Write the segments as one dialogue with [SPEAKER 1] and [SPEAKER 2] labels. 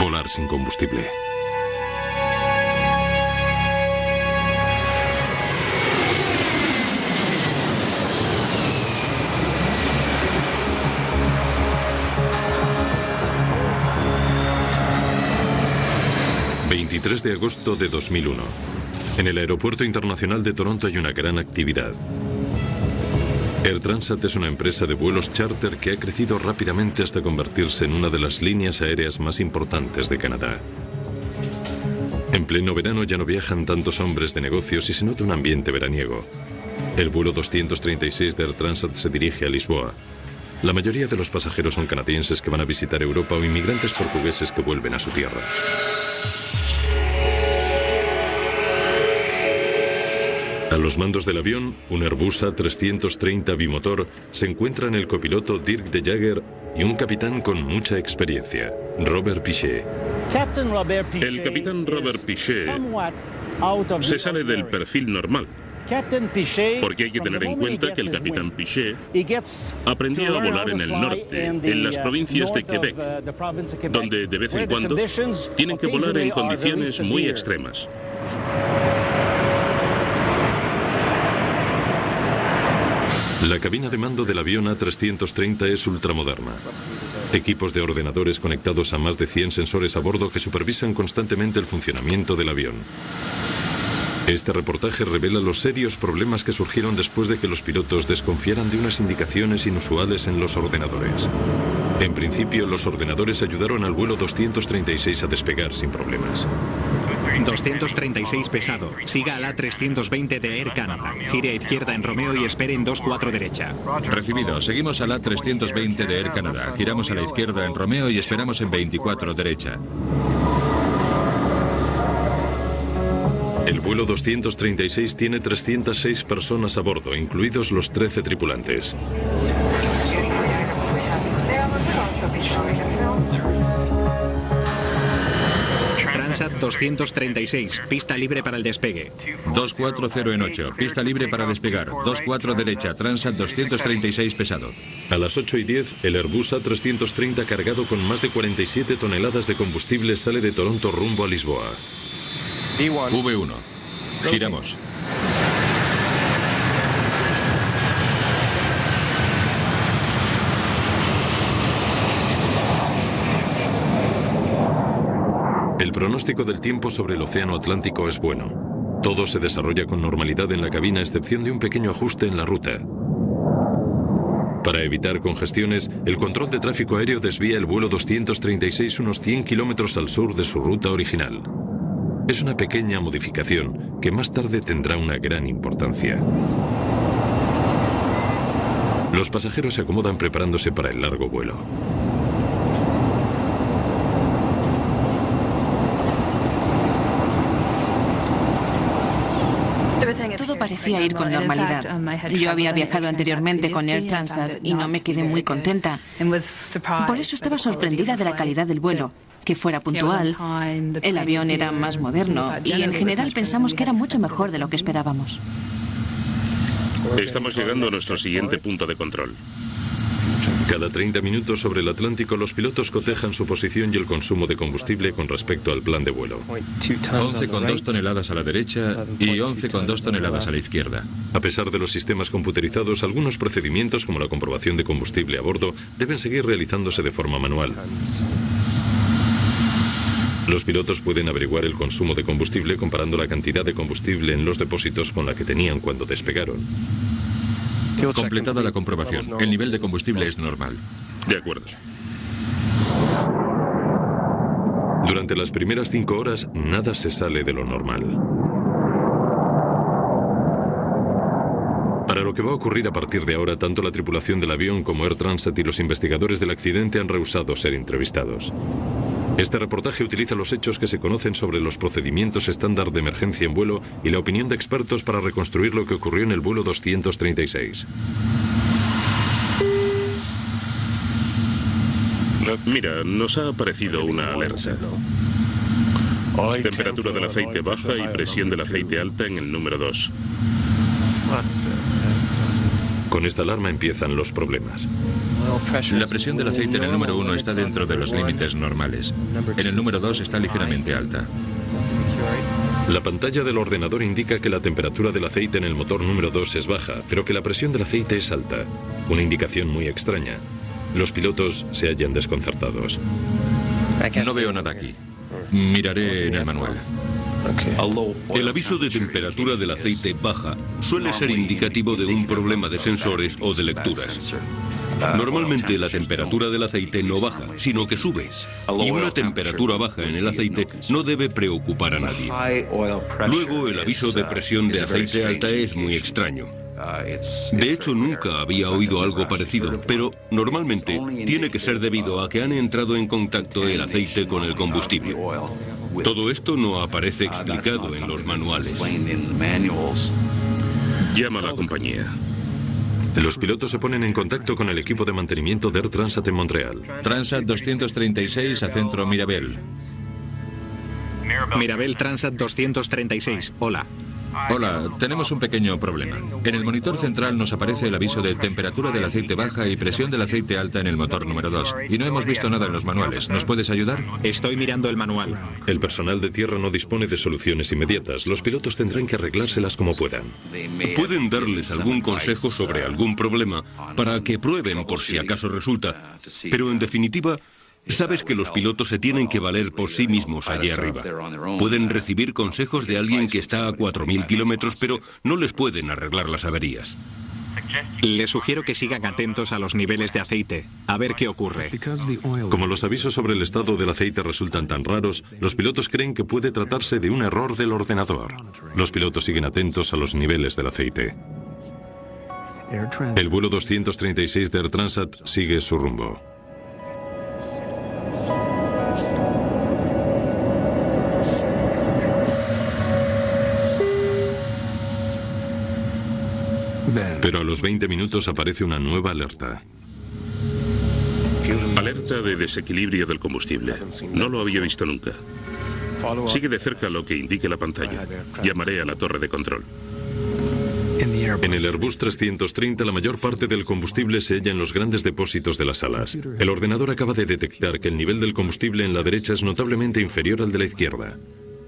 [SPEAKER 1] Volar sin combustible. ...23 de agosto de 2001... En el Aeropuerto Internacional de Toronto hay una gran actividad. Air Transat es una empresa de vuelos charter que ha crecido rápidamente hasta convertirse en una de las líneas aéreas más importantes de Canadá. En pleno verano ya no viajan tantos hombres de negocios y se nota un ambiente veraniego. El vuelo 236 de Air Transat se dirige a Lisboa. La mayoría de los pasajeros son canadienses que van a visitar Europa o inmigrantes portugueses que vuelven a su tierra. A los mandos del avión, un Airbus A330 bimotor, se encuentran el copiloto Dirk de Jager y un capitán con mucha experiencia, Robert Pichet.
[SPEAKER 2] El capitán Robert Pichet se sale del perfil normal, porque hay que tener en cuenta que el capitán Pichet aprendió a volar en el norte, en las provincias de Quebec, donde de vez en cuando tienen que volar en condiciones muy extremas.
[SPEAKER 1] La cabina de mando del avión A330 es ultramoderna. Equipos de ordenadores conectados a más de 100 sensores a bordo que supervisan constantemente el funcionamiento del avión. Este reportaje revela los serios problemas que surgieron después de que los pilotos desconfiaran de unas indicaciones inusuales en los ordenadores. En principio, los ordenadores ayudaron al vuelo 236 a despegar sin problemas.
[SPEAKER 3] 236 pesado. Siga al A320 de Air Canada. Gire a izquierda en Romeo y espere en 24 derecha.
[SPEAKER 4] Recibido. Seguimos al A320 de Air Canada. Giramos a la izquierda en Romeo y esperamos en 24 derecha.
[SPEAKER 1] El vuelo 236 tiene 306 personas a bordo, incluidos los 13 tripulantes.
[SPEAKER 3] Transat 236, pista libre para el despegue.
[SPEAKER 4] 240 en 8, pista libre para despegar. 24 derecha, Transat 236 pesado.
[SPEAKER 1] A las 8:10, el Airbus A330 cargado con más de 47 toneladas de combustible sale de Toronto rumbo a Lisboa.
[SPEAKER 4] V1. Giramos.
[SPEAKER 1] El pronóstico del tiempo sobre el Océano Atlántico es bueno. Todo se desarrolla con normalidad en la cabina, a excepción de un pequeño ajuste en la ruta. Para evitar congestiones, el control de tráfico aéreo desvía el vuelo 236 unos 100 kilómetros al sur de su ruta original. Es una pequeña modificación que más tarde tendrá una gran importancia. Los pasajeros se acomodan preparándose para el largo vuelo.
[SPEAKER 5] Todo parecía ir con normalidad. Yo había viajado anteriormente con Air Transat y no me quedé muy contenta. Por eso estaba sorprendida de la calidad del vuelo, que fuera puntual. El avión era más moderno y en general pensamos que era mucho mejor de lo que esperábamos.
[SPEAKER 2] Estamos llegando a nuestro siguiente punto de control.
[SPEAKER 1] Cada 30 minutos sobre el Atlántico, los pilotos cotejan su posición y el consumo de combustible con respecto al plan de vuelo.
[SPEAKER 4] 11,2 toneladas a la derecha y 11,2 toneladas a la izquierda.
[SPEAKER 1] A pesar de los sistemas computarizados, algunos procedimientos, como la comprobación de combustible a bordo, deben seguir realizándose de forma manual. Los pilotos pueden averiguar el consumo de combustible comparando la cantidad de combustible en los depósitos con la que tenían cuando despegaron.
[SPEAKER 4] Completada la comprobación. El nivel de combustible es normal.
[SPEAKER 2] De acuerdo.
[SPEAKER 1] Durante las primeras 5 horas, nada se sale de lo normal. Para lo que va a ocurrir a partir de ahora, tanto la tripulación del avión como Air Transat y los investigadores del accidente han rehusado ser entrevistados. Este reportaje utiliza los hechos que se conocen sobre los procedimientos estándar de emergencia en vuelo y la opinión de expertos para reconstruir lo que ocurrió en el vuelo 236.
[SPEAKER 2] Mira, nos ha aparecido una alerta. Temperatura del aceite baja y presión del aceite alta en el número 2.
[SPEAKER 1] Con esta alarma empiezan los problemas.
[SPEAKER 4] La presión del aceite en el número 1 está dentro de los límites normales. En el número 2 está ligeramente alta.
[SPEAKER 1] La pantalla del ordenador indica que la temperatura del aceite en el motor número 2 es baja, pero que la presión del aceite es alta. Una indicación muy extraña. Los pilotos se hallan desconcertados.
[SPEAKER 4] No veo nada aquí. Miraré en el manual.
[SPEAKER 6] El aviso de temperatura del aceite baja suele ser indicativo de un problema de sensores o de lecturas. Normalmente la temperatura del aceite no baja, sino que sube. Y una temperatura baja en el aceite no debe preocupar a nadie. Luego, el aviso de presión de aceite alta es muy extraño. De hecho, nunca había oído algo parecido, pero normalmente tiene que ser debido a que han entrado en contacto el aceite con el combustible. Todo esto no aparece explicado en los manuales.
[SPEAKER 2] Llama a la compañía.
[SPEAKER 1] Los pilotos se ponen en contacto con el equipo de mantenimiento de Air Transat en Montreal.
[SPEAKER 4] Transat 236 a centro Mirabel.
[SPEAKER 3] Mirabel Transat 236. Hola.
[SPEAKER 4] Hola, tenemos un pequeño problema. En el monitor central nos aparece el aviso de temperatura del aceite baja y presión del aceite alta en el motor número 2. Y no hemos visto nada en los manuales. ¿Nos puedes ayudar?
[SPEAKER 3] Estoy mirando el manual.
[SPEAKER 1] El personal de tierra no dispone de soluciones inmediatas. Los pilotos tendrán que arreglárselas como puedan.
[SPEAKER 6] Pueden darles algún consejo sobre algún problema para que prueben por si acaso resulta. Pero en definitiva, sabes que los pilotos se tienen que valer por sí mismos allí arriba. Pueden recibir consejos de alguien que está a 4.000 kilómetros, pero no les pueden arreglar las averías.
[SPEAKER 3] Les sugiero que sigan atentos a los niveles de aceite, a ver qué ocurre.
[SPEAKER 1] Como los avisos sobre el estado del aceite resultan tan raros, los pilotos creen que puede tratarse de un error del ordenador. Los pilotos siguen atentos a los niveles del aceite. El vuelo 236 de Air Transat sigue su rumbo. Pero a los 20 minutos aparece una nueva alerta.
[SPEAKER 2] Alerta de desequilibrio del combustible. No lo había visto nunca. Sigue de cerca lo que indique la pantalla. Llamaré a la torre de control.
[SPEAKER 1] En el Airbus 330 la mayor parte del combustible se halla en los grandes depósitos de las alas. El ordenador acaba de detectar que el nivel del combustible en la derecha es notablemente inferior al de la izquierda.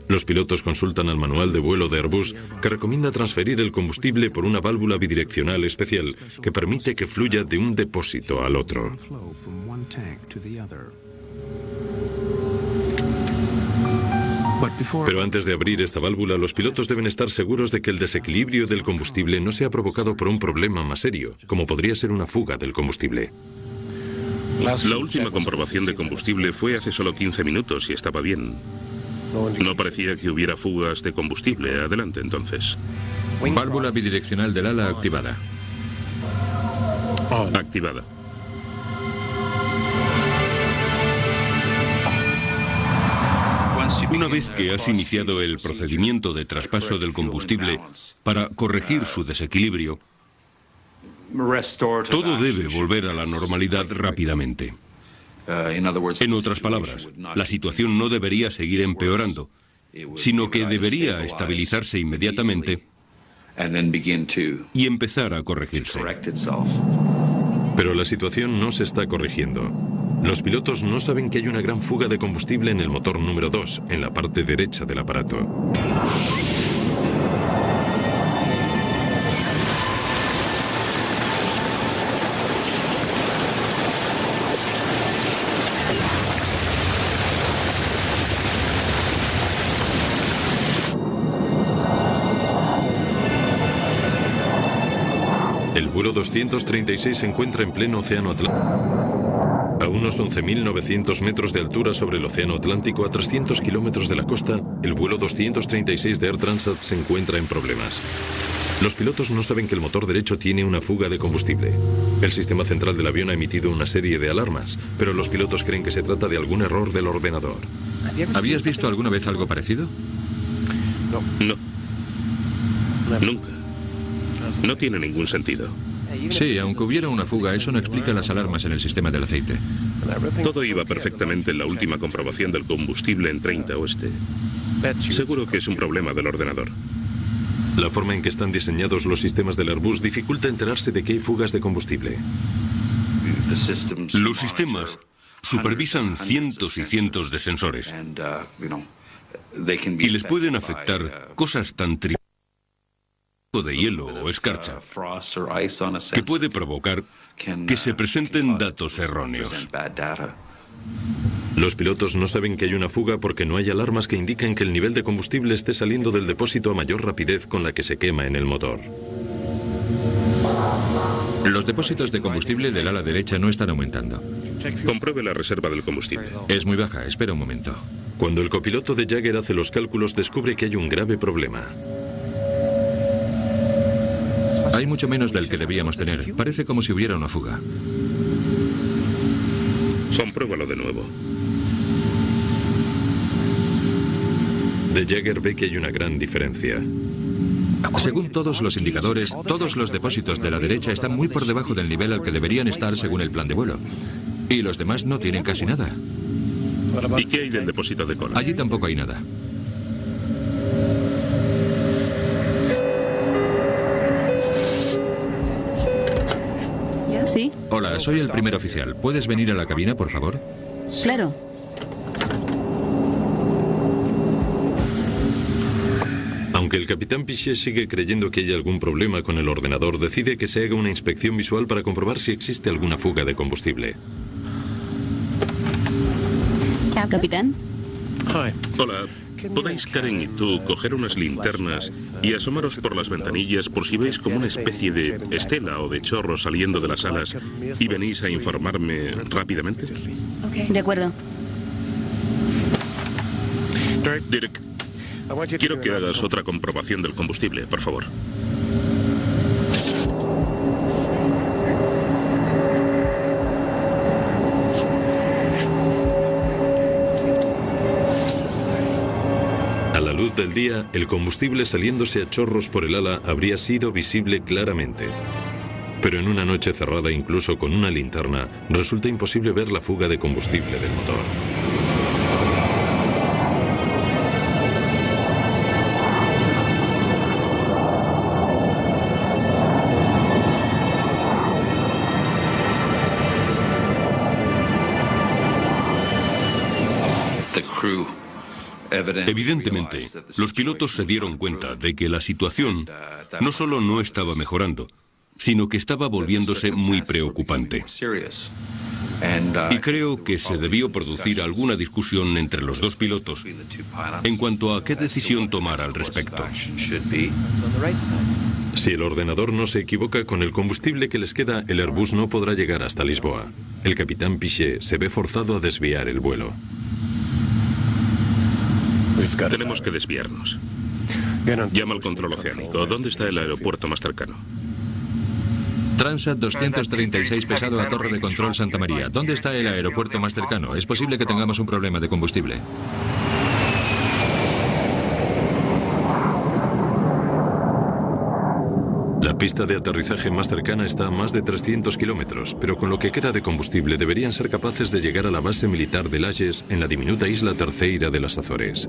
[SPEAKER 1] Los pilotos consultan al manual de vuelo de Airbus, que recomienda transferir el combustible por una válvula bidireccional especial que permite que fluya de un depósito al otro. Pero antes de abrir esta válvula, los pilotos deben estar seguros de que el desequilibrio del combustible no sea provocado por un problema más serio, como podría ser una fuga del combustible.
[SPEAKER 2] La última comprobación de combustible fue hace solo 15 minutos y estaba bien. No parecía que hubiera fugas de combustible. Adelante, entonces.
[SPEAKER 4] Válvula bidireccional del ala activada.
[SPEAKER 2] Activada.
[SPEAKER 6] Una vez que has iniciado el procedimiento de traspaso del combustible para corregir su desequilibrio, todo debe volver a la normalidad rápidamente. En otras palabras, la situación no debería seguir empeorando, sino que debería estabilizarse inmediatamente y empezar a corregirse.
[SPEAKER 1] Pero la situación no se está corrigiendo. Los pilotos no saben que hay una gran fuga de combustible en el motor número 2, en la parte derecha del aparato. El vuelo 236 se encuentra en pleno océano Atlántico. A unos 11.900 metros de altura sobre el océano Atlántico, a 300 kilómetros de la costa, el vuelo 236 de Air Transat se encuentra en problemas. Los pilotos no saben que el motor derecho tiene una fuga de combustible. El sistema central del avión ha emitido una serie de alarmas, pero los pilotos creen que se trata de algún error del ordenador.
[SPEAKER 4] ¿Habías visto alguna vez algo parecido?
[SPEAKER 2] No. Nunca. No tiene ningún sentido.
[SPEAKER 4] Sí, aunque hubiera una fuga, eso no explica las alarmas en el sistema del aceite.
[SPEAKER 2] Todo iba perfectamente en la última comprobación del combustible en 30 Oeste. Seguro que es un problema del ordenador.
[SPEAKER 1] La forma en que están diseñados los sistemas del Airbus dificulta enterarse de que hay fugas de combustible.
[SPEAKER 6] Los sistemas supervisan cientos y cientos de sensores y les pueden afectar cosas tan triviales como de hielo o escarcha, que puede provocar que se presenten datos erróneos.
[SPEAKER 1] Los pilotos no saben que hay una fuga porque no hay alarmas que indiquen que el nivel de combustible esté saliendo del depósito a mayor rapidez con la que se quema en el motor.
[SPEAKER 4] Los depósitos de combustible del ala derecha no están aumentando.
[SPEAKER 2] Compruebe la reserva del combustible.
[SPEAKER 4] Es muy baja, espera un momento.
[SPEAKER 1] Cuando el copiloto de Jagger hace los cálculos, descubre que hay un grave problema.
[SPEAKER 4] Hay mucho menos del que debíamos tener. Parece como si hubiera una fuga.
[SPEAKER 2] Compruébalo de nuevo.
[SPEAKER 1] De Jagger ve que hay una gran diferencia.
[SPEAKER 4] Según todos los indicadores, todos los depósitos de la derecha están muy por debajo del nivel al que deberían estar según el plan de vuelo. Y los demás no tienen casi nada.
[SPEAKER 2] ¿Y qué hay del depósito de cola?
[SPEAKER 4] Allí tampoco hay nada.
[SPEAKER 7] ¿Sí?
[SPEAKER 4] Hola, soy el primer oficial. ¿Puedes venir a la cabina, por favor?
[SPEAKER 7] Claro.
[SPEAKER 1] Aunque el capitán Pichet sigue creyendo que hay algún problema con el ordenador, decide que se haga una inspección visual para comprobar si existe alguna fuga de combustible.
[SPEAKER 7] Capitán.
[SPEAKER 2] Hola. ¿Podéis, Karen y tú, coger unas linternas y asomaros por las ventanillas por si veis como una especie de estela o de chorro saliendo de las alas y venís a informarme rápidamente?
[SPEAKER 7] De acuerdo.
[SPEAKER 2] Dirk, quiero que hagas otra comprobación del combustible, por favor.
[SPEAKER 1] A la luz del día, el combustible saliéndose a chorros por el ala habría sido visible claramente. Pero en una noche cerrada, incluso con una linterna, resulta imposible ver la fuga de combustible del motor.
[SPEAKER 6] Evidentemente, los pilotos se dieron cuenta de que la situación no solo no estaba mejorando, sino que estaba volviéndose muy preocupante. Y creo que se debió producir alguna discusión entre los dos pilotos en cuanto a qué decisión tomar al respecto.
[SPEAKER 1] Si el ordenador no se equivoca, con el combustible que les queda, el Airbus no podrá llegar hasta Lisboa. El capitán Pichet se ve forzado a desviar el vuelo.
[SPEAKER 2] Tenemos que desviarnos. Llama al control oceánico. ¿Dónde está el aeropuerto más cercano?
[SPEAKER 4] Transat 236 pesado a Torre de Control Santa María. ¿Dónde está el aeropuerto más cercano? Es posible que tengamos un problema de combustible.
[SPEAKER 1] La pista de aterrizaje más cercana está a más de 300 kilómetros, pero con lo que queda de combustible deberían ser capaces de llegar a la base militar de Lajes en la diminuta isla Terceira de las Azores.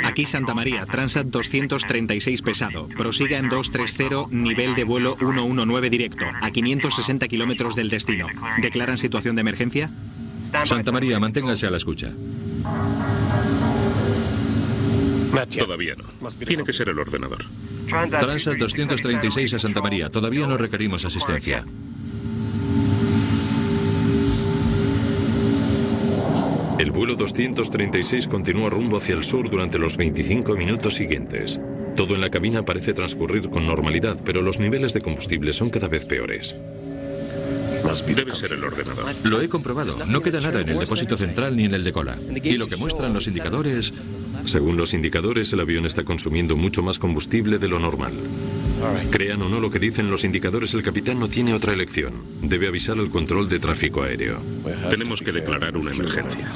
[SPEAKER 3] Aquí Santa María, Transat 236 pesado. Prosiga en 230, nivel de vuelo 119 directo, a 560 kilómetros del destino. ¿Declaran situación de emergencia?
[SPEAKER 4] Santa María, manténgase a la escucha.
[SPEAKER 2] Todavía no. Tiene que ser el ordenador.
[SPEAKER 4] Transat 236 a Santa María. Todavía no requerimos asistencia.
[SPEAKER 1] El vuelo 236 continúa rumbo hacia el sur durante los 25 minutos siguientes. Todo en la cabina parece transcurrir con normalidad, pero los niveles de combustible son cada vez peores.
[SPEAKER 2] Debe ser el ordenador.
[SPEAKER 4] Lo he comprobado. No queda nada en el depósito central ni en el de cola. Y lo que muestran los indicadores...
[SPEAKER 1] Según los indicadores, el avión está consumiendo mucho más combustible de lo normal. Crean o no lo que dicen los indicadores, el capitán no tiene otra elección. Debe avisar al control de tráfico aéreo.
[SPEAKER 2] Tenemos que declarar una emergencia.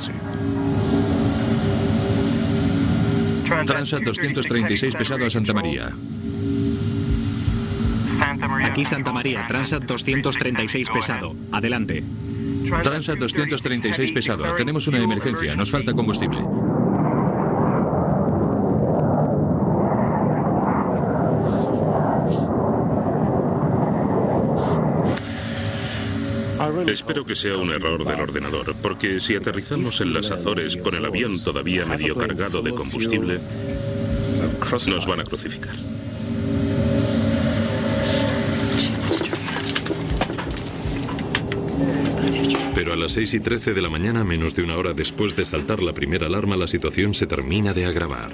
[SPEAKER 4] Transat 236 pesado a Santa María.
[SPEAKER 3] Aquí Santa María, Transat 236 pesado. Adelante.
[SPEAKER 4] Transat 236 pesado. Tenemos una emergencia. Nos falta combustible.
[SPEAKER 2] Espero que sea un error del ordenador, porque si aterrizamos en las Azores con el avión todavía medio cargado de combustible, nos van a crucificar.
[SPEAKER 1] Pero a las 6:13 de la mañana, menos de una hora después de saltar la primera alarma, la situación se termina de agravar.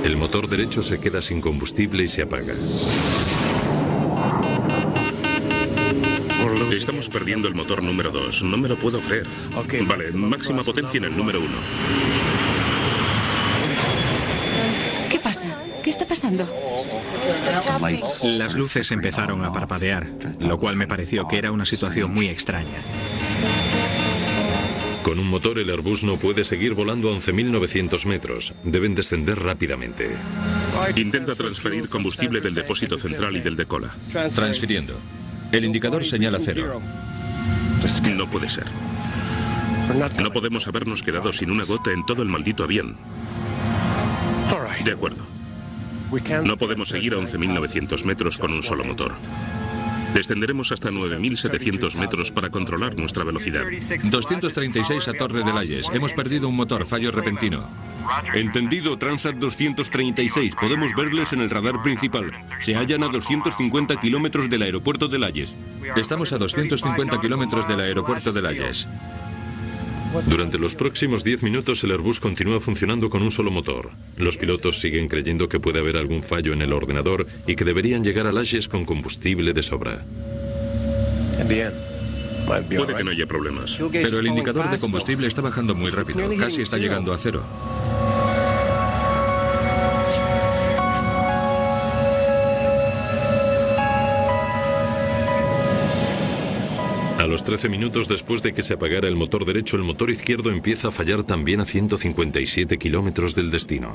[SPEAKER 1] El motor derecho se queda sin combustible y se apaga.
[SPEAKER 2] Estamos perdiendo el motor número 2. No me lo puedo creer. Vale, máxima potencia en el número 1.
[SPEAKER 5] ¿Qué pasa? ¿Qué está pasando?
[SPEAKER 3] Las luces empezaron a parpadear, lo cual me pareció que era una situación muy extraña.
[SPEAKER 1] Con un motor, el Airbus no puede seguir volando a 11.900 metros. Deben descender rápidamente.
[SPEAKER 2] Intenta transferir combustible del depósito central y del de cola.
[SPEAKER 4] Transfiriendo. El indicador señala 0.
[SPEAKER 2] No puede ser. No podemos habernos quedado sin una gota en todo el maldito avión. De acuerdo. No podemos seguir a 11.900 metros con un solo motor. Descenderemos hasta 9.700 metros para controlar nuestra velocidad.
[SPEAKER 4] 236 a Torre de Layes. Hemos perdido un motor, fallo repentino.
[SPEAKER 6] Entendido, Transat 236. Podemos verles en el radar principal. Se hallan a 250 kilómetros del aeropuerto de Layes.
[SPEAKER 4] Estamos a 250 kilómetros del aeropuerto de Layes.
[SPEAKER 1] Durante los próximos 10 minutos el Airbus continúa funcionando con un solo motor. Los pilotos siguen creyendo que puede haber algún fallo en el ordenador y que deberían llegar a Layes con combustible de sobra.
[SPEAKER 2] Puede que no haya problemas.
[SPEAKER 4] Pero el indicador de combustible está bajando muy rápido. Casi está llegando a 0.
[SPEAKER 1] A los 13 minutos después de que se apagara el motor derecho, el motor izquierdo empieza a fallar también a 157 kilómetros del destino.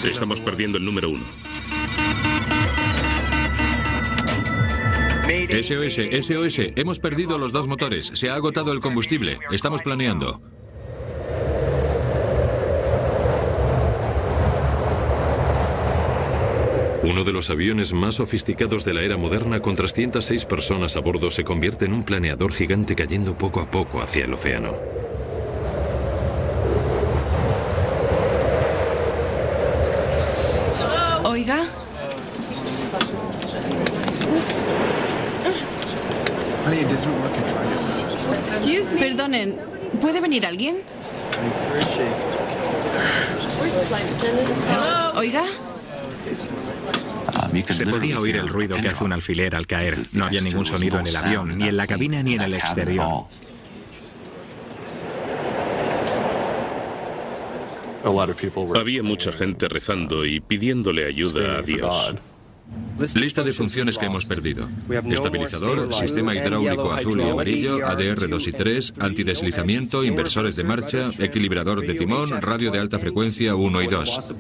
[SPEAKER 2] Estamos perdiendo el número 1.
[SPEAKER 4] SOS, SOS. Hemos perdido los 2 motores. Se ha agotado el combustible. Estamos planeando.
[SPEAKER 1] Uno de los aviones más sofisticados de la era moderna, con 306 personas a bordo, se convierte en un planeador gigante cayendo poco a poco hacia el océano.
[SPEAKER 5] Oiga. Perdonen, ¿puede venir alguien? Oiga.
[SPEAKER 3] Se podía oír el ruido que hace un alfiler al caer. No había ningún sonido en el avión, ni en la cabina ni en el exterior.
[SPEAKER 2] Había mucha gente rezando y pidiéndole ayuda a Dios.
[SPEAKER 4] Lista de funciones que hemos perdido. Estabilizador, sistema hidráulico azul y amarillo, ADR 2 y 3, antideslizamiento, inversores de marcha, equilibrador de timón, radio de alta frecuencia 1 y 2.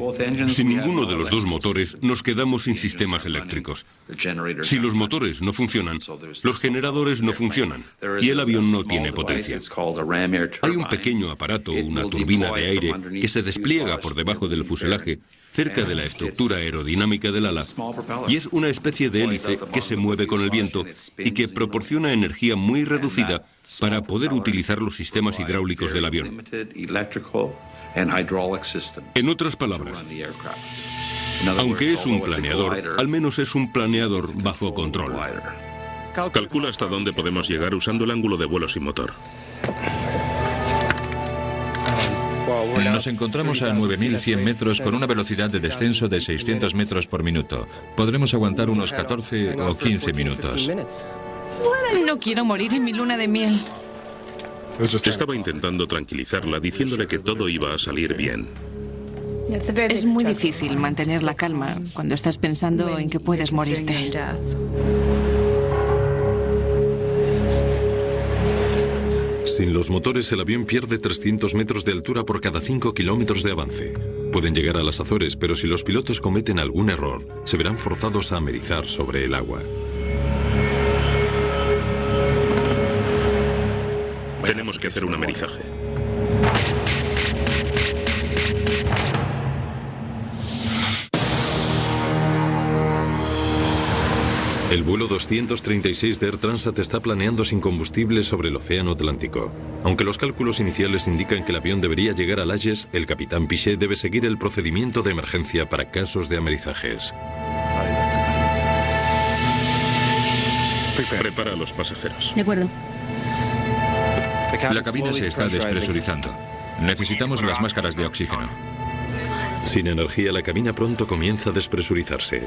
[SPEAKER 6] Sin ninguno de los 2 motores, nos quedamos sin sistemas eléctricos. Si los motores no funcionan, los generadores no funcionan y el avión no tiene potencia. Hay un pequeño aparato, una turbina de aire, que se despliega por debajo del fuselaje, cerca de la estructura aerodinámica del ala, y es una especie de hélice que se mueve con el viento y que proporciona energía muy reducida para poder utilizar los sistemas hidráulicos del avión. En otras palabras, aunque es un planeador, al menos es un planeador bajo control.
[SPEAKER 2] Calcula hasta dónde podemos llegar usando el ángulo de vuelo sin motor.
[SPEAKER 4] Nos encontramos a 9.100 metros con una velocidad de descenso de 600 metros por minuto. Podremos aguantar unos 14 o 15 minutos.
[SPEAKER 5] No quiero morir en mi luna de miel.
[SPEAKER 2] Estaba intentando tranquilizarla, diciéndole que todo iba a salir bien.
[SPEAKER 5] Es muy difícil mantener la calma cuando estás pensando en que puedes morirte.
[SPEAKER 1] Sin los motores, el avión pierde 300 metros de altura por cada 5 kilómetros de avance. Pueden llegar a las Azores, pero si los pilotos cometen algún error, se verán forzados a amerizar sobre el agua.
[SPEAKER 2] tenemos que hacer un amerizaje.
[SPEAKER 1] El vuelo 236 de Air Transat está planeando sin combustible sobre el Océano Atlántico. Aunque los cálculos iniciales indican que el avión debería llegar a Layes, el capitán Piché debe seguir el procedimiento de emergencia para casos de amerizajes.
[SPEAKER 2] Prepara a los pasajeros.
[SPEAKER 7] De acuerdo.
[SPEAKER 4] La cabina se está despresurizando. Necesitamos las máscaras de oxígeno.
[SPEAKER 1] Sin energía, la cabina pronto comienza a despresurizarse.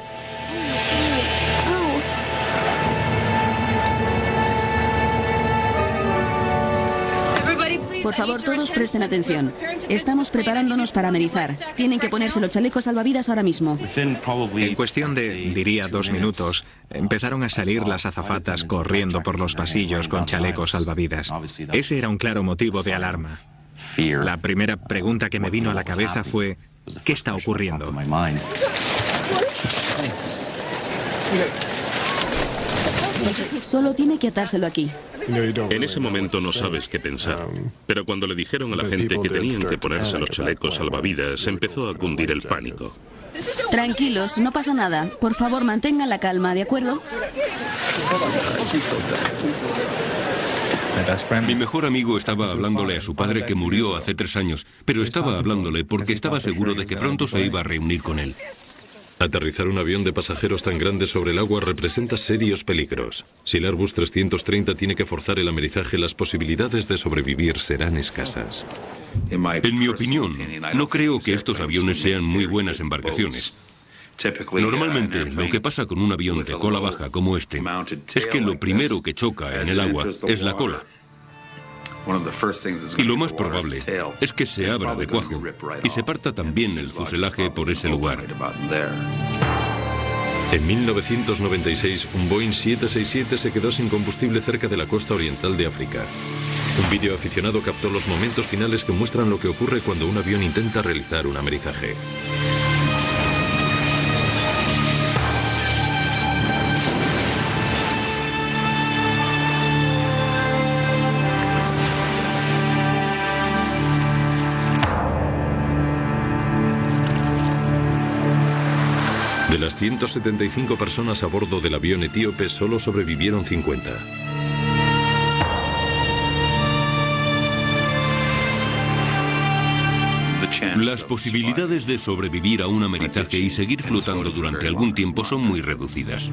[SPEAKER 7] Por favor, todos presten atención. Estamos preparándonos para amerizar. Tienen que ponerse los chalecos salvavidas ahora mismo.
[SPEAKER 3] En cuestión de, diría, 2 minutos, empezaron a salir las azafatas corriendo por los pasillos con chalecos salvavidas. Ese era un claro motivo de alarma. La primera pregunta que me vino a la cabeza fue, ¿qué está ocurriendo?
[SPEAKER 7] Solo tiene que atárselo aquí.
[SPEAKER 2] En ese momento no sabes qué pensar, pero cuando le dijeron a la gente que tenían que ponerse los chalecos salvavidas, empezó a cundir el pánico.
[SPEAKER 7] Tranquilos, no pasa nada. Por favor, mantengan la calma, ¿de acuerdo?
[SPEAKER 6] Mi mejor amigo estaba hablándole a su padre que murió hace 3 años, pero estaba hablándole porque estaba seguro de que pronto se iba a reunir con él.
[SPEAKER 1] Aterrizar un avión de pasajeros tan grande sobre el agua representa serios peligros. Si el Airbus 330 tiene que forzar el amerizaje, las posibilidades de sobrevivir serán escasas.
[SPEAKER 6] En mi opinión, no creo que estos aviones sean muy buenas embarcaciones. Normalmente, lo que pasa con un avión de cola baja como este es que lo primero que choca en el agua es la cola. Y lo más probable es que se abra de cuajo y se parta también el fuselaje por ese lugar.
[SPEAKER 1] En 1996, un Boeing 767 se quedó sin combustible cerca de la costa oriental de África. Un vídeo aficionado captó los momentos finales que muestran lo que ocurre cuando un avión intenta realizar un amerizaje. De las 175 personas a bordo del avión etíope, solo sobrevivieron 50.
[SPEAKER 6] Las posibilidades de sobrevivir a un amerizaje y seguir flotando durante algún tiempo son muy reducidas.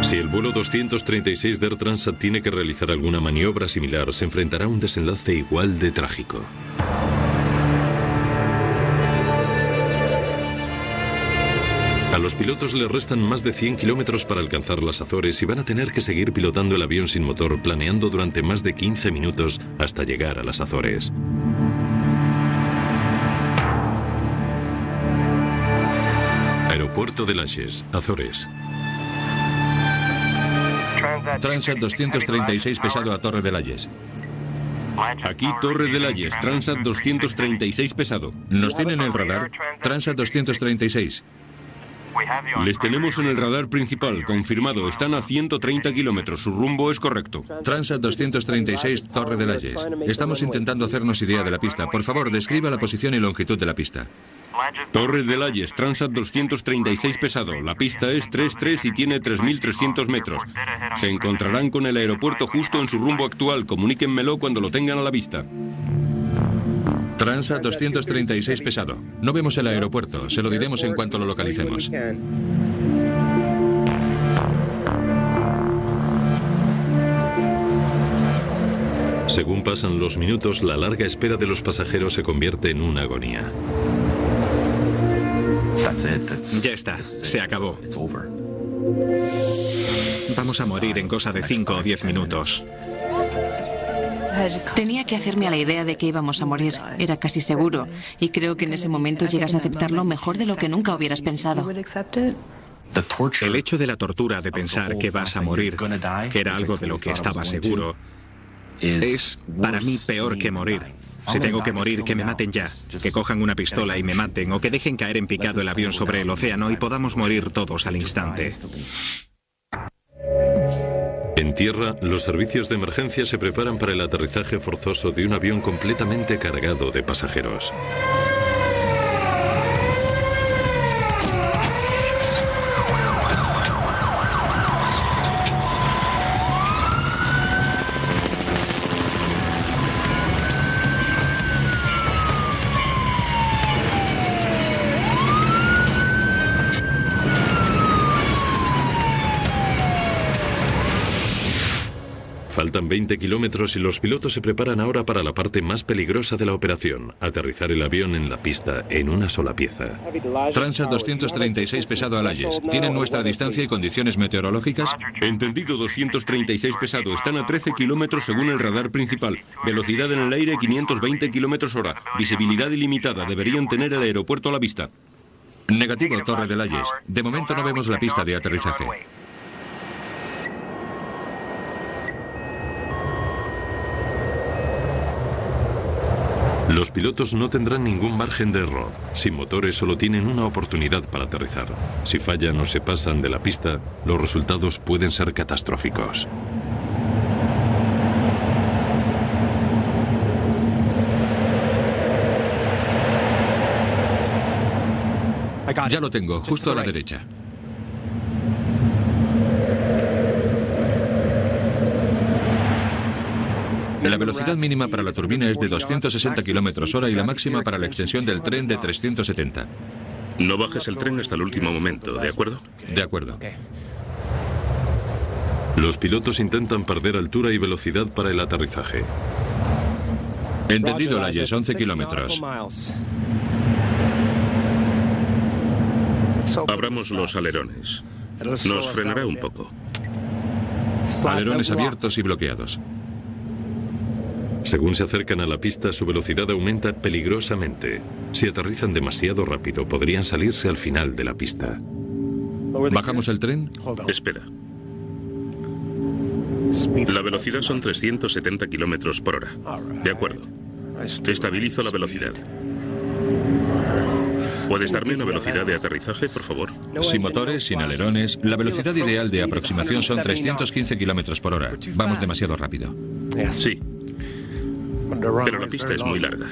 [SPEAKER 1] Si el vuelo 236 de Air Transat tiene que realizar alguna maniobra similar, se enfrentará a un desenlace igual de trágico. A los pilotos les restan más de 100 kilómetros para alcanzar las Azores y van a tener que seguir pilotando el avión sin motor, planeando durante más de 15 minutos hasta llegar a las Azores. Aeropuerto de Layes, Azores.
[SPEAKER 4] Transat 236 pesado a Torre de Layes.
[SPEAKER 6] Aquí Torre de Layes, Transat 236 pesado.
[SPEAKER 4] ¿Nos tienen el radar? Transat 236.
[SPEAKER 6] Les tenemos en el radar principal, confirmado. Están a 130 kilómetros, su rumbo es correcto.
[SPEAKER 4] Transat 236, Torre de Layes. Estamos intentando hacernos idea de la pista. Por favor, describa la posición y longitud de la pista.
[SPEAKER 6] Torre de Layes, Transat 236 pesado. La pista es 3-3 y tiene 3.300 metros. Se encontrarán con el aeropuerto justo en su rumbo actual. Comuníquenmelo cuando lo tengan a la vista.
[SPEAKER 4] Transat 236 pesado. No vemos el aeropuerto. Se lo diremos en cuanto lo localicemos.
[SPEAKER 1] Según pasan los minutos, la larga espera de los pasajeros se convierte en una agonía.
[SPEAKER 3] Ya está, se acabó. Vamos a morir en cosa de 5 o 10 minutos.
[SPEAKER 5] Tenía que hacerme a la idea de que íbamos a morir. Era casi seguro. Y creo que en ese momento llegas a aceptarlo mejor de lo que nunca hubieras pensado.
[SPEAKER 3] El hecho de la tortura de pensar que vas a morir, que era algo de lo que estaba seguro, es para mí peor que morir. Si tengo que morir, que me maten ya. Que cojan una pistola y me maten, o que dejen caer en picado el avión sobre el océano y podamos morir todos al instante.
[SPEAKER 1] En tierra, los servicios de emergencia se preparan para el aterrizaje forzoso de un avión completamente cargado de pasajeros. Faltan 20 kilómetros y los pilotos se preparan ahora para la parte más peligrosa de la operación, aterrizar el avión en la pista en una sola pieza.
[SPEAKER 4] Transat 236 pesado al Ayes. ¿Tienen nuestra distancia y condiciones meteorológicas?
[SPEAKER 6] Entendido, 236 pesado. Están a 13 kilómetros según el radar principal. Velocidad en el aire 520 kilómetros hora. Visibilidad ilimitada. Deberían tener el aeropuerto a la vista.
[SPEAKER 4] Negativo, Torre del Ayes. De momento no vemos la pista de aterrizaje.
[SPEAKER 1] Los pilotos no tendrán ningún margen de error. Sin motores solo tienen una oportunidad para aterrizar. Si fallan o se pasan de la pista, los resultados pueden ser catastróficos.
[SPEAKER 4] Ya lo tengo, justo a la derecha. La velocidad mínima para la turbina es de 260 km/h y la máxima para la extensión del tren de 370.
[SPEAKER 2] No bajes el tren hasta el último momento, ¿de acuerdo?
[SPEAKER 4] De acuerdo.
[SPEAKER 1] Los pilotos intentan perder altura y velocidad para el aterrizaje.
[SPEAKER 4] Entendido, Layes, 11 kilómetros.
[SPEAKER 2] Abramos los alerones. Nos frenará un poco.
[SPEAKER 4] Alerones abiertos y bloqueados.
[SPEAKER 1] Según se acercan a la pista, su velocidad aumenta peligrosamente. Si aterrizan demasiado rápido, podrían salirse al final de la pista.
[SPEAKER 4] ¿Bajamos el tren?
[SPEAKER 2] Espera. La velocidad son 370 kilómetros por hora. De acuerdo. Estabilizo la velocidad. ¿Puedes darme una velocidad de aterrizaje, por favor?
[SPEAKER 4] Sin motores, sin alerones. La velocidad ideal de aproximación son 315 kilómetros por hora. Vamos demasiado rápido.
[SPEAKER 2] Sí. Pero la pista es muy larga.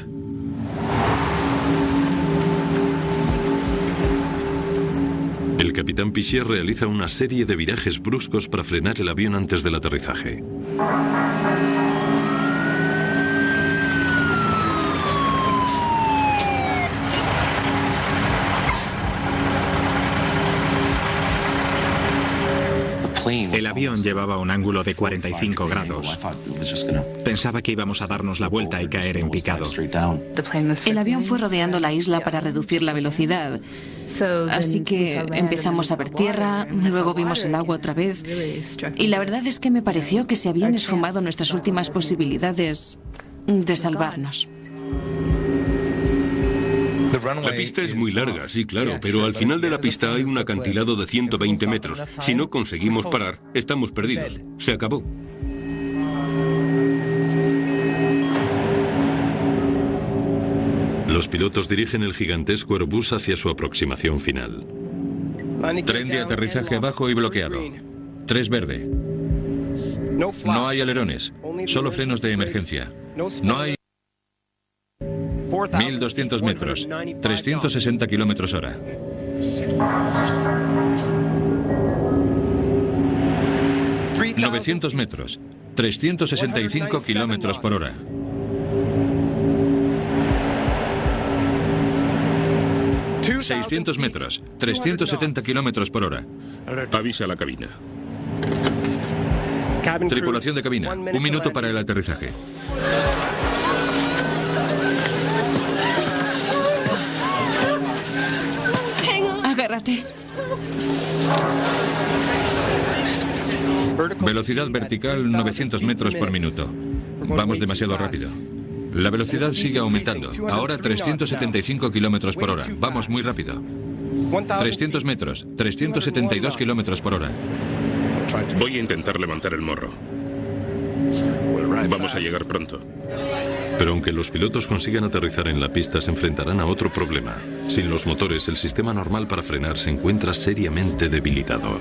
[SPEAKER 1] El capitán Piché realiza una serie de virajes bruscos para frenar el avión antes del aterrizaje.
[SPEAKER 3] El avión llevaba un ángulo de 45 grados. Pensaba que íbamos a darnos la vuelta y caer en picado.
[SPEAKER 5] El avión fue rodeando la isla para reducir la velocidad. Así que empezamos a ver tierra, luego vimos el agua otra vez. Y la verdad es que me pareció que se habían esfumado nuestras últimas posibilidades de salvarnos.
[SPEAKER 6] La pista es muy larga, sí, claro, pero al final de la pista hay un acantilado de 120 metros. Si no conseguimos parar, estamos perdidos. Se acabó.
[SPEAKER 1] Los pilotos dirigen el gigantesco Airbus hacia su aproximación final.
[SPEAKER 4] Tren de aterrizaje abajo y bloqueado. 3 verde. No hay alerones, solo frenos de emergencia. No hay... 1200 metros, 360 kilómetros hora. ...900 metros, 365 kilómetros por hora. ...600 metros, 370 kilómetros por hora.
[SPEAKER 2] Avisa a la cabina.
[SPEAKER 4] Tripulación de cabina, 1 minuto para el aterrizaje.
[SPEAKER 5] Agárrate.
[SPEAKER 4] Velocidad vertical 900 metros por minuto. Vamos demasiado rápido. La velocidad sigue aumentando. Ahora 375 kilómetros por hora. Vamos muy rápido. 300 metros, 372 kilómetros por hora.
[SPEAKER 2] Voy a intentar levantar el morro. Vamos a llegar pronto.
[SPEAKER 1] Pero aunque los pilotos consigan aterrizar en la pista, se enfrentarán a otro problema. Sin los motores, el sistema normal para frenar se encuentra seriamente debilitado.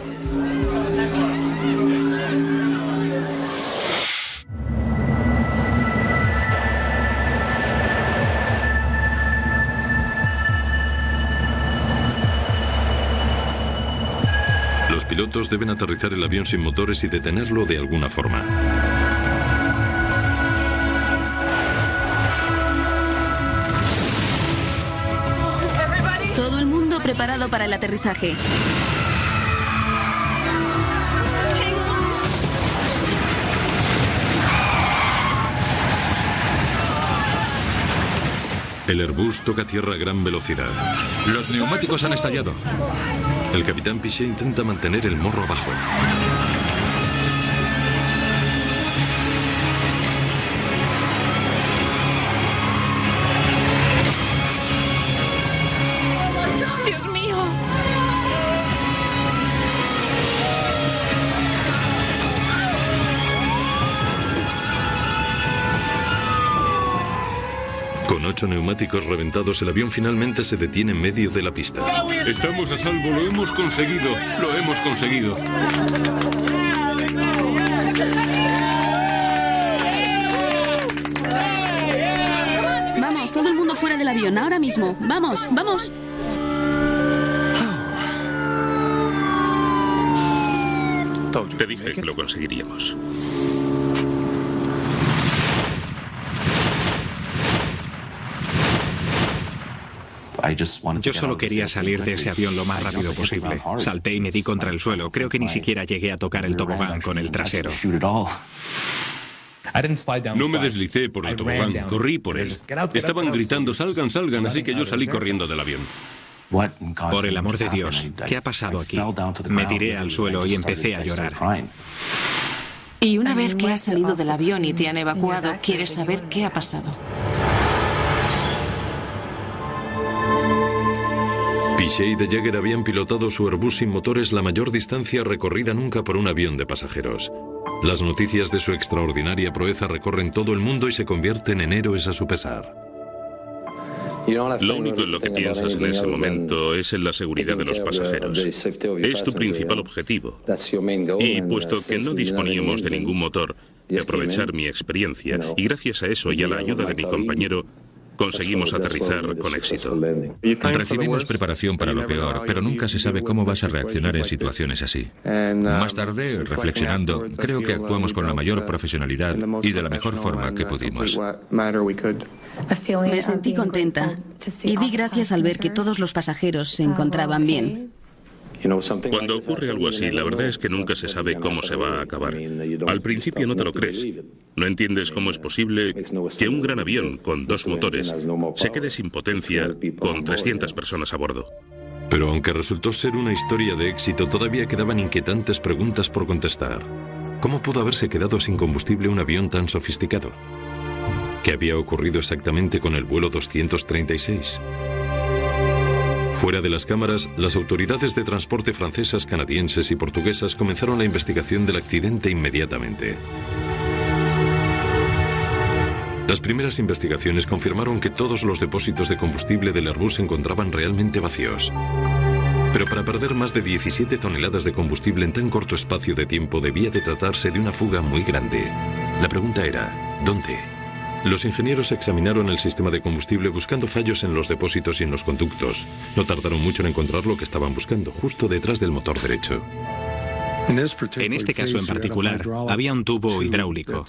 [SPEAKER 1] pilotos deben aterrizar el avión sin motores y detenerlo de alguna forma.
[SPEAKER 7] Todo el mundo preparado para el aterrizaje.
[SPEAKER 1] El Airbus toca tierra a gran velocidad.
[SPEAKER 4] Los neumáticos han estallado.
[SPEAKER 1] El capitán Piché intenta mantener el morro abajo.
[SPEAKER 5] ¡Dios mío!
[SPEAKER 1] Con 8 neumáticos reventados, el avión finalmente se detiene en medio de la pista.
[SPEAKER 6] Estamos a salvo, lo hemos conseguido. Lo hemos conseguido.
[SPEAKER 7] Vamos, todo el mundo fuera del avión, ahora mismo. Vamos, vamos.
[SPEAKER 2] Te dije que lo conseguiríamos.
[SPEAKER 3] Yo solo quería salir de ese avión lo más rápido posible. Salté y me di contra el suelo. Creo que ni siquiera llegué a tocar el tobogán con el trasero.
[SPEAKER 6] No me deslicé por el tobogán, corrí por él. Estaban gritando, salgan, salgan, así que yo salí corriendo del avión.
[SPEAKER 3] Por el amor de Dios, ¿qué ha pasado aquí? Me tiré al suelo y empecé a llorar.
[SPEAKER 5] Y una vez que has salido del avión y te han evacuado, quieres saber qué ha pasado.
[SPEAKER 1] Piché y De Jager habían pilotado su Airbus sin motores la mayor distancia recorrida nunca por un avión de pasajeros. Las noticias de su extraordinaria proeza recorren todo el mundo y se convierten en héroes a su pesar.
[SPEAKER 2] Lo único en lo que piensas en ese momento es en la seguridad de los pasajeros. Es tu principal objetivo. Y puesto que no disponíamos de ningún motor, de aprovechar mi experiencia, y gracias a eso y a la ayuda de mi compañero, conseguimos aterrizar con éxito.
[SPEAKER 4] Recibimos preparación para lo peor, pero nunca se sabe cómo vas a reaccionar en situaciones así. Más tarde, reflexionando, creo que actuamos con la mayor profesionalidad y de la mejor forma que pudimos.
[SPEAKER 7] Me sentí contenta y di gracias al ver que todos los pasajeros se encontraban bien.
[SPEAKER 2] Cuando ocurre algo así, la verdad es que nunca se sabe cómo se va a acabar. Al principio no te lo crees. No entiendes cómo es posible que un gran avión con 2 motores se quede sin potencia con 300 personas a bordo.
[SPEAKER 1] Pero aunque resultó ser una historia de éxito, todavía quedaban inquietantes preguntas por contestar. ¿Cómo pudo haberse quedado sin combustible un avión tan sofisticado? ¿Qué había ocurrido exactamente con el vuelo 236? Fuera de las cámaras, las autoridades de transporte francesas, canadienses y portuguesas comenzaron la investigación del accidente inmediatamente. Las primeras investigaciones confirmaron que todos los depósitos de combustible del Airbus se encontraban realmente vacíos. Pero para perder más de 17 toneladas de combustible en tan corto espacio de tiempo debía de tratarse de una fuga muy grande. La pregunta era, ¿dónde? Los ingenieros examinaron el sistema de combustible buscando fallos en los depósitos y en los conductos. No tardaron mucho en encontrar lo que estaban buscando, justo detrás del motor derecho.
[SPEAKER 3] En este caso en particular, había un tubo hidráulico,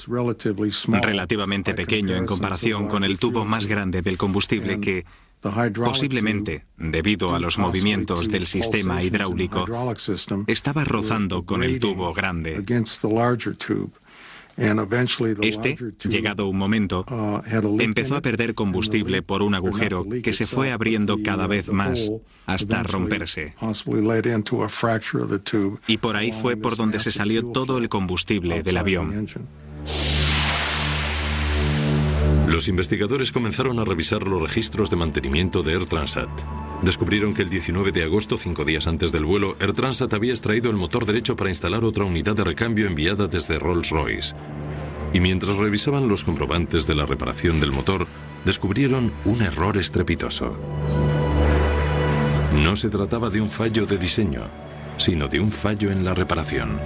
[SPEAKER 3] relativamente pequeño en comparación con el tubo más grande del combustible que, posiblemente, debido a los movimientos del sistema hidráulico, estaba rozando con el tubo grande. Este, llegado un momento, empezó a perder combustible por un agujero que se fue abriendo cada vez más hasta romperse. Y por ahí fue por donde se salió todo el combustible del avión.
[SPEAKER 1] Los investigadores comenzaron a revisar los registros de mantenimiento de Air Transat. Descubrieron que el 19 de agosto, 5 días antes del vuelo, Air Transat había extraído el motor derecho para instalar otra unidad de recambio enviada desde Rolls-Royce. Y mientras revisaban los comprobantes de la reparación del motor, descubrieron un error estrepitoso. No se trataba de un fallo de diseño, sino de un fallo en la reparación.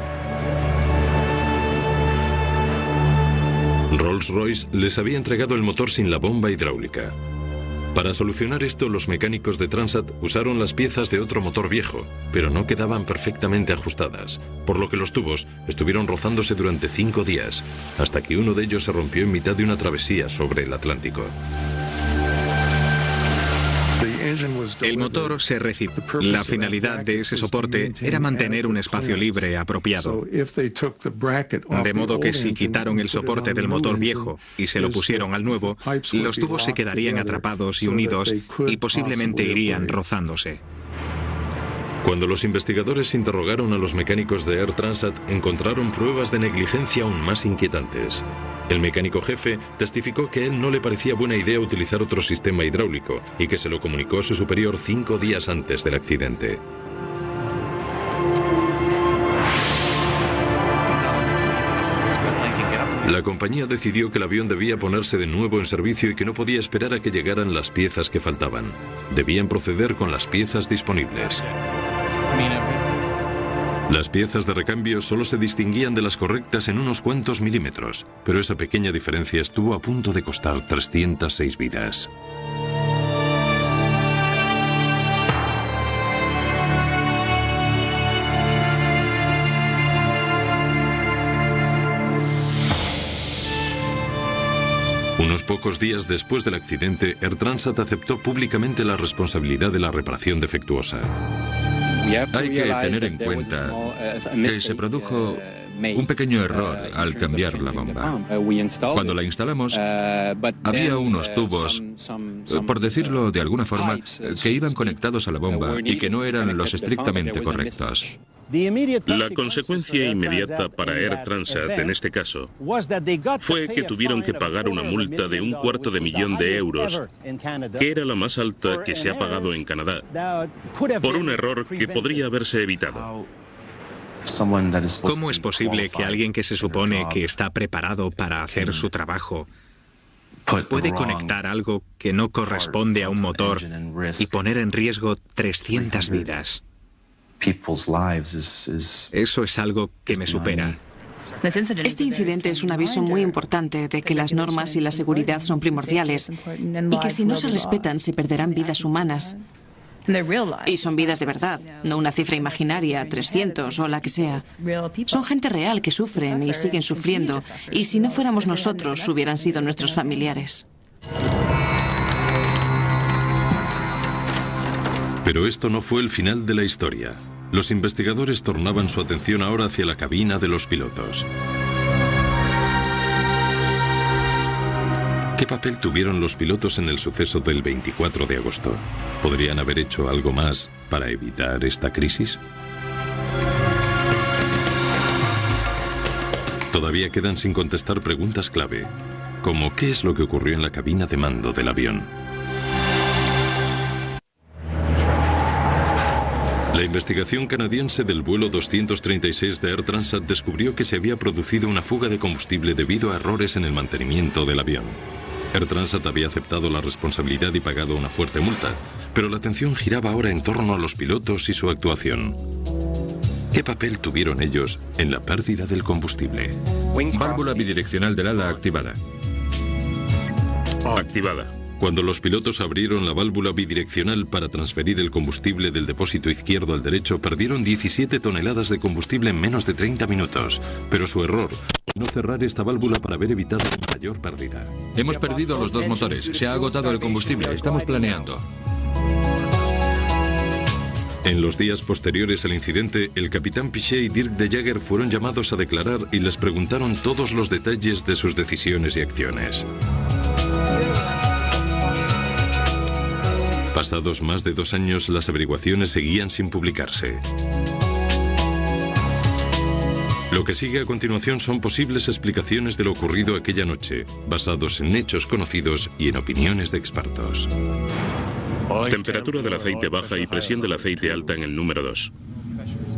[SPEAKER 1] Rolls-Royce les había entregado el motor sin la bomba hidráulica. Para solucionar esto, los mecánicos de Transat usaron las piezas de otro motor viejo, pero no quedaban perfectamente ajustadas, por lo que los tubos estuvieron rozándose durante 5 días, hasta que uno de ellos se rompió en mitad de una travesía sobre el Atlántico.
[SPEAKER 3] El motor se recibió. La finalidad de ese soporte era mantener un espacio libre apropiado. De modo que si quitaron el soporte del motor viejo y se lo pusieron al nuevo, los tubos se quedarían atrapados y unidos y posiblemente irían rozándose.
[SPEAKER 1] Cuando los investigadores interrogaron a los mecánicos de Air Transat, encontraron pruebas de negligencia aún más inquietantes. El mecánico jefe testificó que a él no le parecía buena idea utilizar otro sistema hidráulico y que se lo comunicó a su superior 5 días antes del accidente. La compañía decidió que el avión debía ponerse de nuevo en servicio y que no podía esperar a que llegaran las piezas que faltaban. Debían proceder con las piezas disponibles. Las piezas de recambio solo se distinguían de las correctas en unos cuantos milímetros, pero esa pequeña diferencia estuvo a punto de costar 306 vidas. Unos pocos días después del accidente, Air Transat aceptó públicamente la responsabilidad de la reparación defectuosa.
[SPEAKER 4] Hay que tener en cuenta que se produjo un pequeño error al cambiar la bomba. Cuando la instalamos, había unos tubos, por decirlo de alguna forma, que iban conectados a la bomba y que no eran los estrictamente correctos.
[SPEAKER 2] La consecuencia inmediata para Air Transat en este caso fue que tuvieron que pagar una multa de $250,000, que era la más alta que se ha pagado en Canadá, por un error que podría haberse evitado.
[SPEAKER 3] ¿Cómo es posible que alguien que se supone que está preparado para hacer su trabajo puede conectar algo que no corresponde a un motor y poner en riesgo 300 vidas? Eso es algo que me supera.
[SPEAKER 5] Este incidente es un aviso muy importante de que las normas y la seguridad son primordiales y que si no se respetan se perderán vidas humanas. Y son vidas de verdad, no una cifra imaginaria, 300 o la que sea. Son gente real que sufren y siguen sufriendo, y si no fuéramos nosotros, hubieran sido nuestros familiares.
[SPEAKER 1] Pero esto no fue el final de la historia. Los investigadores tornaban su atención ahora hacia la cabina de los pilotos. ¿Qué papel tuvieron los pilotos en el suceso del 24 de agosto? ¿Podrían haber hecho algo más para evitar esta crisis? Todavía quedan sin contestar preguntas clave, como ¿qué es lo que ocurrió en la cabina de mando del avión? La investigación canadiense del vuelo 236 de Air Transat descubrió que se había producido una fuga de combustible debido a errores en el mantenimiento del avión. Air Transat había aceptado la responsabilidad y pagado una fuerte multa, pero la atención giraba ahora en torno a los pilotos y su actuación. ¿Qué papel tuvieron ellos en la pérdida del combustible?
[SPEAKER 4] Válvula bidireccional del ala activada.
[SPEAKER 2] Activada.
[SPEAKER 1] Cuando los pilotos abrieron la válvula bidireccional para transferir el combustible del depósito izquierdo al derecho, perdieron 17 toneladas de combustible en menos de 30 minutos. Pero su error fue no cerrar esta válvula para haber evitado una mayor pérdida.
[SPEAKER 4] Hemos perdido los 2 motores. Se ha agotado el combustible. Estamos planeando.
[SPEAKER 1] En los días posteriores al incidente, el capitán Piché y Dirk de Jager fueron llamados a declarar y les preguntaron todos los detalles de sus decisiones y acciones. Pasados más de 2 años, las averiguaciones seguían sin publicarse. Lo que sigue a continuación son posibles explicaciones de lo ocurrido aquella noche, basados en hechos conocidos y en opiniones de expertos.
[SPEAKER 2] Temperatura del aceite baja y presión del aceite alta en el número 2.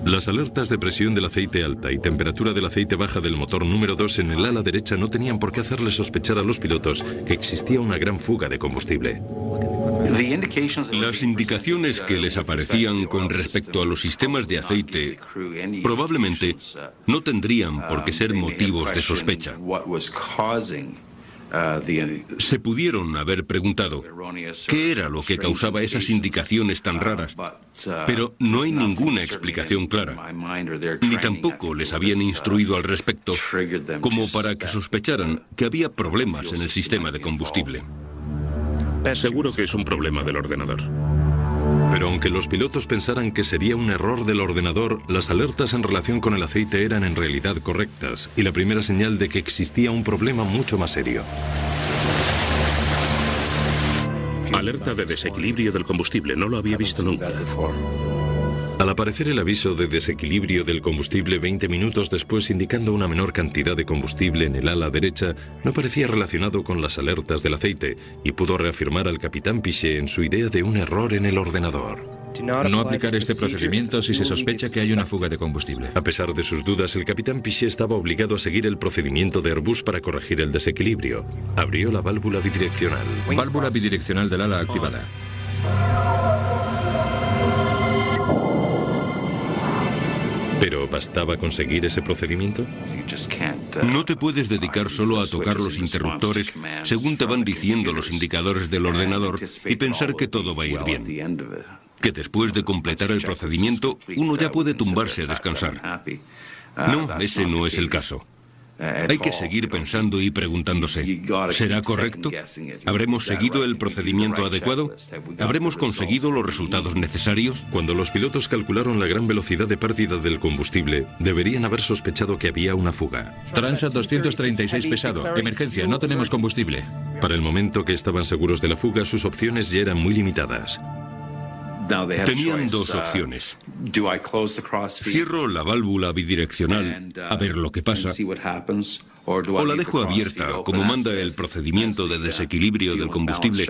[SPEAKER 1] Las alertas de presión del aceite alta y temperatura del aceite baja del motor número 2 en el ala derecha no tenían por qué hacerle sospechar a los pilotos que existía una gran fuga de combustible.
[SPEAKER 6] Las indicaciones que les aparecían con respecto a los sistemas de aceite probablemente no tendrían por qué ser motivos de sospecha. Se pudieron haber preguntado qué era lo que causaba esas indicaciones tan raras, pero no hay ninguna explicación clara, ni tampoco les habían instruido al respecto como para que sospecharan que había problemas en el sistema de combustible.
[SPEAKER 2] Seguro que es un problema del ordenador.
[SPEAKER 1] Pero aunque los pilotos pensaran que sería un error del ordenador, las alertas en relación con el aceite eran en realidad correctas y la primera señal de que existía un problema mucho más serio.
[SPEAKER 2] Alerta de desequilibrio del combustible, no lo había visto nunca.
[SPEAKER 1] Al aparecer el aviso de desequilibrio del combustible 20 minutos después indicando una menor cantidad de combustible en el ala derecha, no parecía relacionado con las alertas del aceite y pudo reafirmar al capitán Piché en su idea de un error en el ordenador.
[SPEAKER 4] No aplicar este procedimiento si se sospecha que hay una fuga de combustible.
[SPEAKER 1] A pesar de sus dudas, el capitán Piché estaba obligado a seguir el procedimiento de Airbus para corregir el desequilibrio. Abrió la válvula bidireccional.
[SPEAKER 4] Válvula bidireccional del ala activada.
[SPEAKER 1] ¿Pero bastaba conseguir ese procedimiento?
[SPEAKER 6] No te puedes dedicar solo a tocar los interruptores según te van diciendo los indicadores del ordenador y pensar que todo va a ir bien. Que después de completar el procedimiento, uno ya puede tumbarse a descansar. No, ese no es el caso. Hay que seguir pensando y preguntándose, ¿será correcto? ¿Habremos seguido el procedimiento adecuado? ¿Habremos conseguido los resultados necesarios?
[SPEAKER 1] Cuando los pilotos calcularon la gran velocidad de pérdida del combustible, deberían haber sospechado que había una fuga.
[SPEAKER 4] Transat 236 pesado. Emergencia, no tenemos combustible.
[SPEAKER 1] Para el momento que estaban seguros de la fuga, sus opciones ya eran muy limitadas.
[SPEAKER 6] Tenían dos opciones. Cierro la válvula bidireccional a ver lo que pasa, o la dejo abierta como manda el procedimiento de desequilibrio del combustible,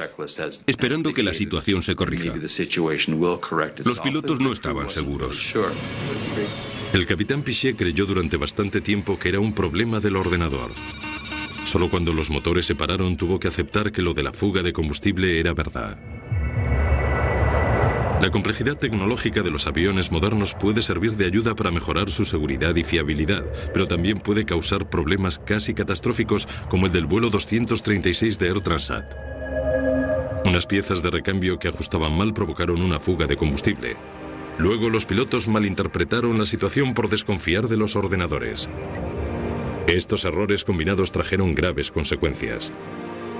[SPEAKER 6] esperando que la situación se corrija. Los pilotos no estaban seguros.
[SPEAKER 1] El capitán Piché creyó durante bastante tiempo que era un problema del ordenador. Solo cuando los motores se pararon tuvo que aceptar que lo de la fuga de combustible era verdad. La complejidad tecnológica de los aviones modernos puede servir de ayuda para mejorar su seguridad y fiabilidad, pero también puede causar problemas casi catastróficos como el del vuelo 236 de Air Transat. Unas piezas de recambio que ajustaban mal provocaron una fuga de combustible. Luego los pilotos malinterpretaron la situación por desconfiar de los ordenadores. Estos errores combinados trajeron graves consecuencias.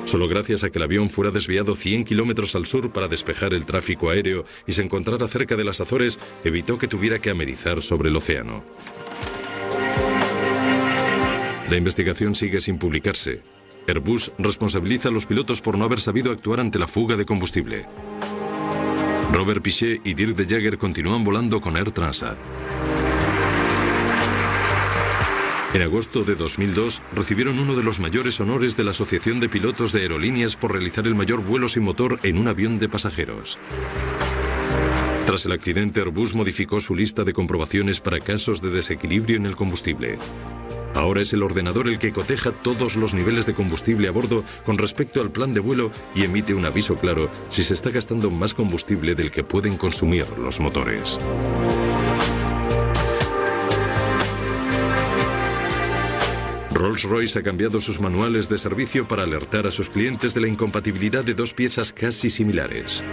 [SPEAKER 1] Solo gracias a que el avión fuera desviado 100 kilómetros al sur para despejar el tráfico aéreo y se encontrara cerca de las Azores, evitó que tuviera que amerizar sobre el océano. La investigación sigue sin publicarse. Airbus responsabiliza a los pilotos por no haber sabido actuar ante la fuga de combustible. Robert Piché y Dirk de Jager continúan volando con Air Transat. En agosto de 2002 recibieron uno de los mayores honores de la Asociación de Pilotos de Aerolíneas por realizar el mayor vuelo sin motor en un avión de pasajeros. Tras el accidente, Airbus modificó su lista de comprobaciones para casos de desequilibrio en el combustible. Ahora es el ordenador el que coteja todos los niveles de combustible a bordo con respecto al plan de vuelo y emite un aviso claro si se está gastando más combustible del que pueden consumir los motores. Rolls-Royce ha cambiado sus manuales de servicio para alertar a sus clientes de la incompatibilidad de dos piezas casi similares.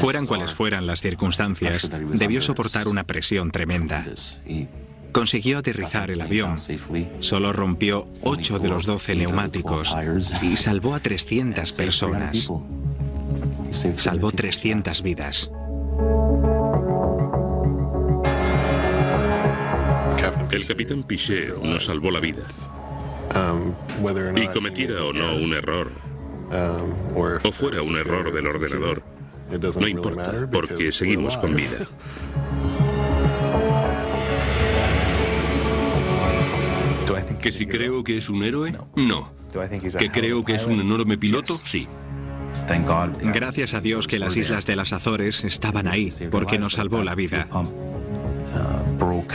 [SPEAKER 3] Fueran cuales fueran las circunstancias, debió soportar una presión tremenda. Consiguió aterrizar el avión, solo rompió 8 de los 12 neumáticos y salvó a 300 personas. Salvó 300 vidas.
[SPEAKER 2] El capitán Piché nos salvó la vida. Y cometiera o no un error, o fuera un error del ordenador, no importa, porque seguimos con vida.
[SPEAKER 6] ¿Que si creo que es un héroe? No. ¿Que creo que es un enorme piloto? Sí.
[SPEAKER 3] Gracias a Dios que las islas de las Azores estaban ahí, porque nos salvó la vida.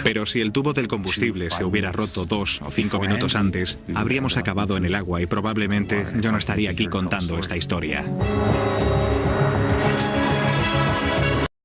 [SPEAKER 3] Pero si el tubo del combustible se hubiera roto 2 o 5 minutos antes, habríamos acabado en el agua y probablemente yo no estaría aquí contando esta historia.